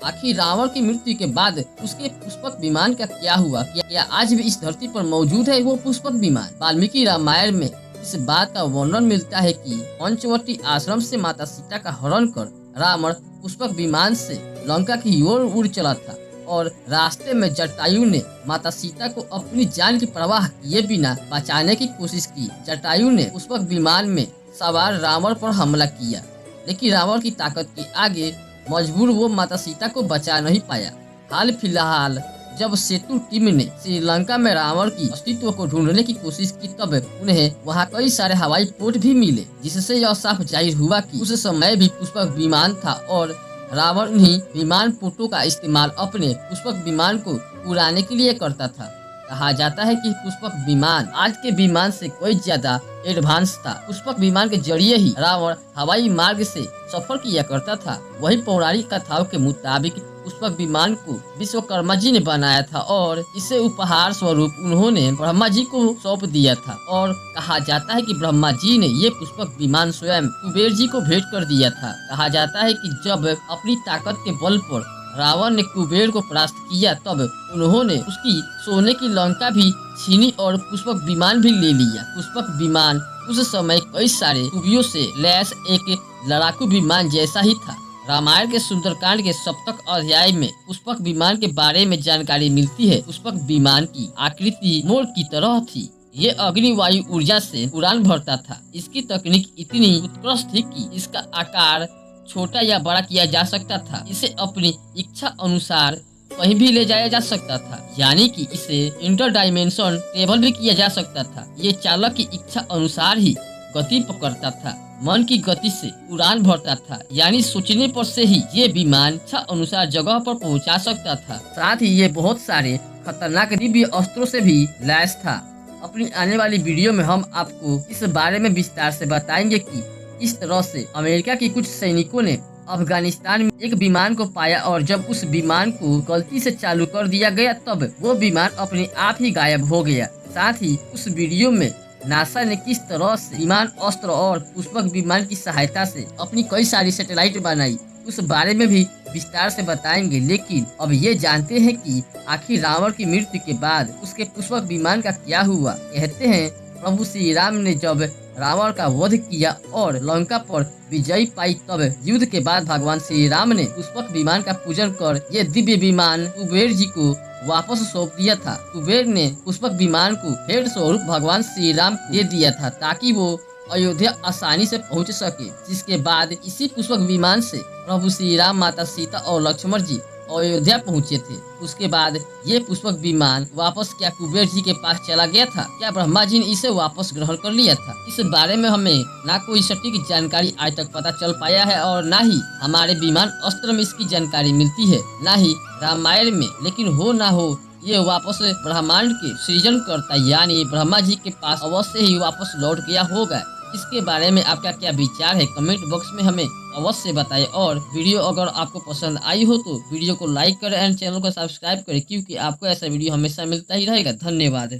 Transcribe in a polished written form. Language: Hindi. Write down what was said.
आखिर रावण की मृत्यु के बाद उसके पुष्पक विमान का क्या हुआ? क्या आज भी इस धरती पर मौजूद है वो पुष्पक विमान? वाल्मीकि रामायण में इस बात का वर्णन मिलता है कि पंचवटी आश्रम से माता सीता का हरण कर रावण पुष्पक विमान से लंका की ओर उड़ चला था और रास्ते में जटायु ने माता सीता को अपनी जान की परवाह किए बिना बचाने की कोशिश की। जटायु ने पुष्पक विमान में सवार रावण पर हमला किया, लेकिन रावण की ताकत के आगे मजबूर वो माता सीता को बचा नहीं पाया। हाल फिलहाल जब सेतु टीम ने श्रीलंका में रावण की अस्तित्व को ढूंढने की कोशिश की, तब उन्हें वहां कई सारे हवाई पोत भी मिले, जिससे यह साफ जाहिर हुआ कि उस समय भी पुष्पक विमान था और रावण ही विमान पोतों का इस्तेमाल अपने पुष्पक विमान को उड़ाने के लिए करता था। कहा जाता है कि पुष्पक विमान आज के विमान से कोई ज्यादा एडवांस था। पुष्पक विमान के जरिए ही रावण हवाई मार्ग से सफर किया करता था। वही पौराणिक कथाओं के मुताबिक पुष्पक विमान को विश्वकर्मा जी ने बनाया था और इसे उपहार स्वरूप उन्होंने ब्रह्मा जी को सौंप दिया था। और कहा जाता है कि ब्रह्मा जी ने ये पुष्पक विमान स्वयं कुबेर जी को भेंट कर दिया था। कहा जाता है कि जब अपनी ताकत के बल पर रावण ने कुबेर को परास्त किया, तब उन्होंने उसकी सोने की लंका भी छीनी और पुष्पक विमान भी ले लिया। पुष्पक विमान उस समय कई सारे खूबियों से लैस एक लड़ाकू विमान जैसा ही था। रामायण के सुंदरकांड के सप्तक अध्याय में पुष्पक विमान के बारे में जानकारी मिलती है। पुष्पक विमान की आकृति मोर की तरह थी। ये अग्नि वायु ऊर्जा से उड़ान भरता था। इसकी तकनीक इतनी उत्कृष्ट थी कि इसका आकार छोटा या बड़ा किया जा सकता था। इसे अपनी इच्छा अनुसार कहीं भी ले जाया जा सकता था, यानी कि इसे इंटर डायमेंशन ट्रेवल भी किया जा सकता था। ये चालक की इच्छा अनुसार ही गति पकड़ता था, मन की गति से उड़ान भरता था, यानी सोचने पर से ही ये विमान इच्छा अनुसार जगह पर पहुंचा सकता था। साथ ही ये बहुत सारे खतरनाक दिव्य अस्त्रों से भी लैस था। अपनी आने वाली वीडियो में हम आपको इस बारे में विस्तार से बताएंगे कि इस तरह से अमेरिका के कुछ सैनिकों ने अफगानिस्तान में एक विमान को पाया और जब उस विमान को गलती से चालू कर दिया गया, तब वो विमान अपने आप ही गायब हो गया। साथ ही उस वीडियो में नासा ने किस तरह से विमान अस्त्र और पुष्पक विमान की सहायता से अपनी कई सारी सैटेलाइट बनाई, उस बारे में भी विस्तार से बताएंगे। लेकिन अब ये जानते हैं कि आखिर रावण की मृत्यु के बाद उसके पुष्पक विमान का क्या हुआ। कहते हैं प्रभु श्री राम ने जब रावण का वध किया और लंका पर विजय पाई, तब युद्ध के बाद भगवान श्री राम ने पुष्पक विमान का पूजन कर ये दिव्य विमान कुबेर जी को वापस सौंप दिया था। कुबेर ने पुष्पक विमान को भेंट स्वरूप भगवान श्री राम को दे दिया था ताकि वो अयोध्या आसानी से पहुंच सके। जिसके बाद इसी पुष्पक विमान से प्रभु श्री राम, माता सीता और लक्ष्मण जी अयोध्या पहुंचे थे। उसके बाद ये पुष्पक विमान वापस क्या कुबेर जी के पास चला गया था, क्या ब्रह्मा जी ने इसे वापस ग्रहण कर लिया था? इस बारे में हमें ना कोई सटीक जानकारी आज तक पता चल पाया है और ना ही हमारे विमान अस्त्र में इसकी जानकारी मिलती है, ना ही रामायण में। लेकिन हो ना हो ये वापस ब्रह्मांड के सृजन करता यानी ब्रह्मा जी के पास अवश्य ही वापस लौट गया होगा। इसके बारे में आपका क्या विचार है, कमेंट बॉक्स में हमें अवश्य बताएं। और वीडियो अगर आपको पसंद आई हो तो वीडियो को लाइक करें एंड चैनल को सब्सक्राइब करें, क्योंकि आपको ऐसा वीडियो हमेशा मिलता ही रहेगा। धन्यवाद।